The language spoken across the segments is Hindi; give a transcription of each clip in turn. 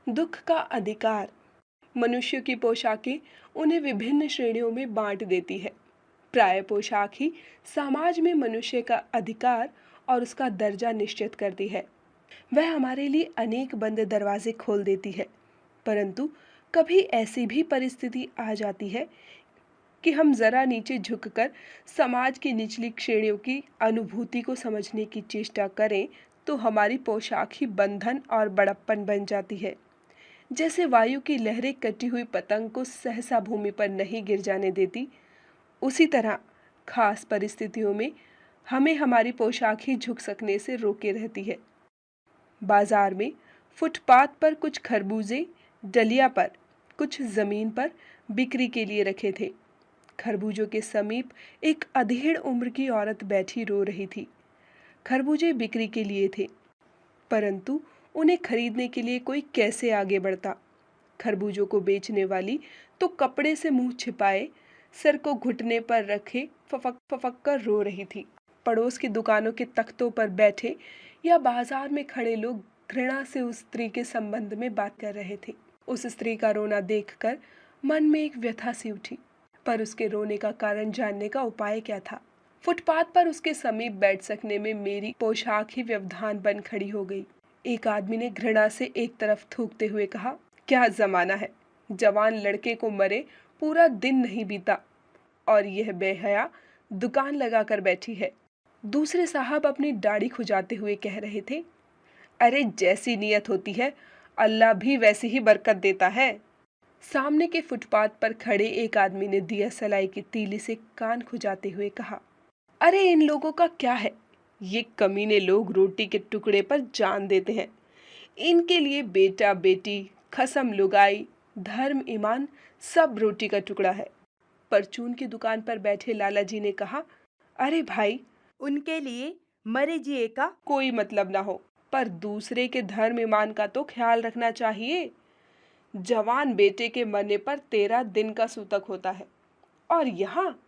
दुख का अधिकार। मनुष्य की पोशाकें उन्हें विभिन्न श्रेणियों में बांट देती है। प्राय पोशाक ही समाज में मनुष्य का अधिकार और उसका दर्जा निश्चित करती है। वह हमारे लिए अनेक बंद दरवाजे खोल देती है, परंतु कभी ऐसी भी परिस्थिति आ जाती है कि हम जरा नीचे झुककर समाज की निचली श्रेणियों की अनुभूति को समझने की चेष्टा करें तो हमारी पोशाक ही बंधन और बड़प्पन बन जाती है। जैसे वायु की लहरें कटी हुई पतंग को सहसा भूमि पर नहीं गिर जाने देती, उसी तरह खास परिस्थितियों में हमें हमारी पोशाक ही झुक सकने से रोके रहती है। बाजार में फुटपाथ पर कुछ खरबूजे डलिया पर कुछ जमीन पर बिक्री के लिए रखे थे। खरबूजों के समीप एक अधेड़ उम्र की औरत बैठी रो रही थी। खरबूजे बिक्री के लिए थे, परंतु उन्हें खरीदने के लिए कोई कैसे आगे बढ़ता। खरबूजों को बेचने वाली तो कपड़े से मुंह छिपाए सर को घुटने पर रखे फफक फफक कर रो रही थी। पड़ोस की दुकानों के तख्तों पर बैठे या बाजार में खड़े लोग घृणा से उस स्त्री के संबंध में बात कर रहे थे। उस स्त्री का रोना देखकर मन में एक व्यथा सी उठी, पर उसके रोने का कारण जानने का उपाय क्या था। फुटपाथ पर उसके समीप बैठ सकने में मेरी पोशाक ही व्यवधान बन खड़ी हो गई। एक आदमी ने घृणा से एक तरफ थूकते हुए कहा, क्या जमाना है, जवान लड़के को मरे पूरा दिन नहीं बीता और यह बेहया दुकान लगाकर बैठी है। दूसरे साहब अपनी दाढ़ी खुजाते हुए कह रहे थे, अरे जैसी नियत होती है अल्लाह भी वैसी ही बरकत देता है। सामने के फुटपाथ पर खड़े एक आदमी ने दिया सलाई की तीली से कान खुजाते हुए कहा, अरे इन लोगों का क्या है, ये कमीने लोग रोटी के टुकड़े पर जान देते हैं। इनके लिए बेटा बेटी खसम लुगाई धर्म ईमान सब रोटी का टुकड़ा है। परचून की दुकान पर बैठे लाला जी ने कहा, अरे भाई उनके लिए मरे जिए का कोई मतलब ना हो, पर दूसरे के धर्म ईमान का तो ख्याल रखना चाहिए। जवान बेटे के मरने पर 13 दिन का सूतक होता है और यहाँ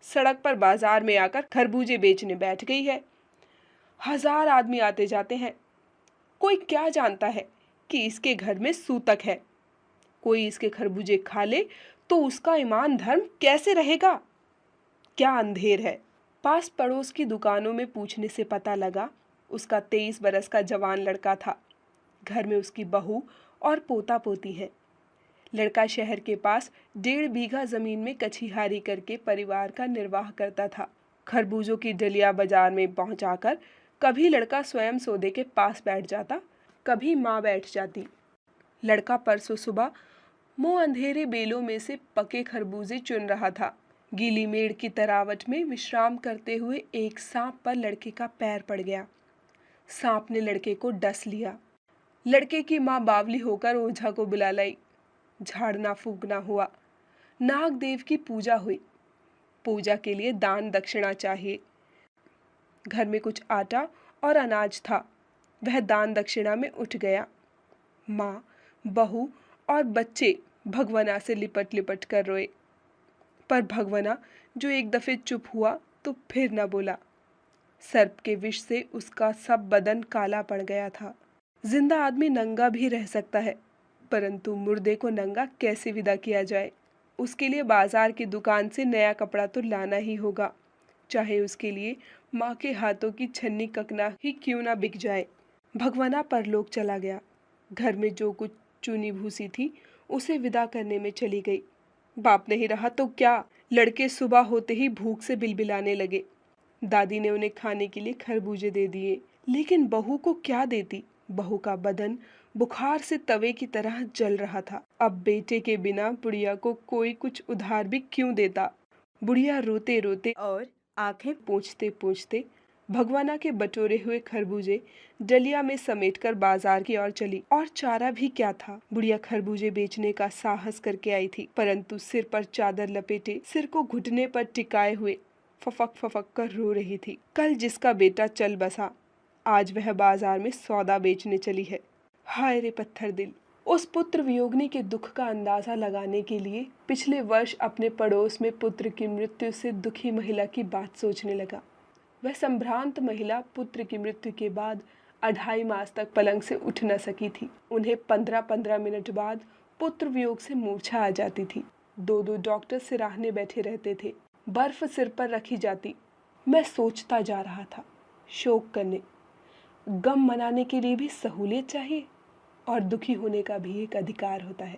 सड़क पर बाजार में आकर खरबूजे बेचने बैठ गई है। 1000 आदमी आते जाते हैं, कोई क्या जानता है कि इसके घर में सूतक है। कोई इसके खरबूजे खा ले तो उसका ईमान धर्म कैसे रहेगा। क्या अंधेर है। पास पड़ोस की दुकानों में पूछने से पता लगा उसका 23 बरस का जवान लड़का था। घर में उसकी बहू और पोता पोती है। लड़का शहर के पास 1.5 बीघा जमीन में कछिहारी करके परिवार का निर्वाह करता था। खरबूजों की डलिया बाजार में पहुंचाकर कभी लड़का स्वयं सौदे के पास बैठ जाता, कभी माँ बैठ जाती। लड़का परसों सुबह मुंह अंधेरे बेलों में से पके खरबूजे चुन रहा था। गीली मेड़ की तरावट में विश्राम करते हुए एक सांप पर लड़के का पैर पड़ गया। सांप ने लड़के को डस लिया। लड़के की माँ बावली होकर ओझा को बुला लाई। झाड़ना फूकना हुआ। नाग देव की पूजा हुई। पूजा के लिए दान दक्षिणा चाहिए। घर में कुछ आटा और अनाज था, वह दान दक्षिणा में उठ गया। माँ, बहू और बच्चे भगवना से लिपट लिपट कर रोए, पर भगवना जो एक दफे चुप हुआ तो फिर न बोला। सर्प के विष से उसका सब बदन काला पड़ गया था। जिंदा आदमी नंगा भी रह सकता है, परंतु मुर्दे को नंगा कैसे विदा किया जाए। उसके लिए बाजार की दुकान से नया कपड़ा तो लाना ही होगा, चाहे उसके लिए माँ के हाथों की छन्नी ककना ही क्यों ना बिक जाए। भगवाना परलोक चला गया। घर में जो कुछ चूनी भूसी थी उसे विदा करने में चली गई। बाप नहीं रहा तो क्या, लड़के सुबह होते ही भूख से बिलबिलाने लगे। दादी ने उन्हें खाने के लिए खरबूजे दे दिए, लेकिन बहू को क्या देती। बहू का बदन बुखार से तवे की तरह जल रहा था। अब बेटे के बिना बुढ़िया को कोई कुछ उधार भी क्यों देता। बुढ़िया रोते रोते और आंखें पोंछते पोंछते भगवाना के बटोरे हुए खरबूजे डलिया में समेटकर बाजार की ओर चली। और चारा भी क्या था। बुढ़िया खरबूजे बेचने का साहस करके आई थी, परंतु सिर पर चादर लपेटे, सिर को घुटने पर टिकाए हुए फफक फफक कर रो रही थी। कल जिसका बेटा चल बसा, आज वह बाजार में सौदा बेचने चली है। हाय रे पत्थर दिल। उस पुत्र वियोगिनी के दुख का अंदाजा लगाने के लिए पिछले वर्ष अपने पड़ोस में पुत्र की मृत्यु से दुखी महिला की बात सोचने लगा। वह संभ्रांत महिला पुत्र की मृत्यु के बाद 2.5 मास तक पलंग से उठ न सकी थी। उन्हें 15-15 मिनट बाद पुत्र वियोग से मूर्छा आ जाती थी। 2-2 डॉक्टर सिराहने बैठे रहते थे। बर्फ सिर पर रखी जाती। मैं सोचता जा रहा था, शोक करने, गम मनाने के लिए भी सहूलियत चाहिए और दुखी होने का भी एक अधिकार होता है।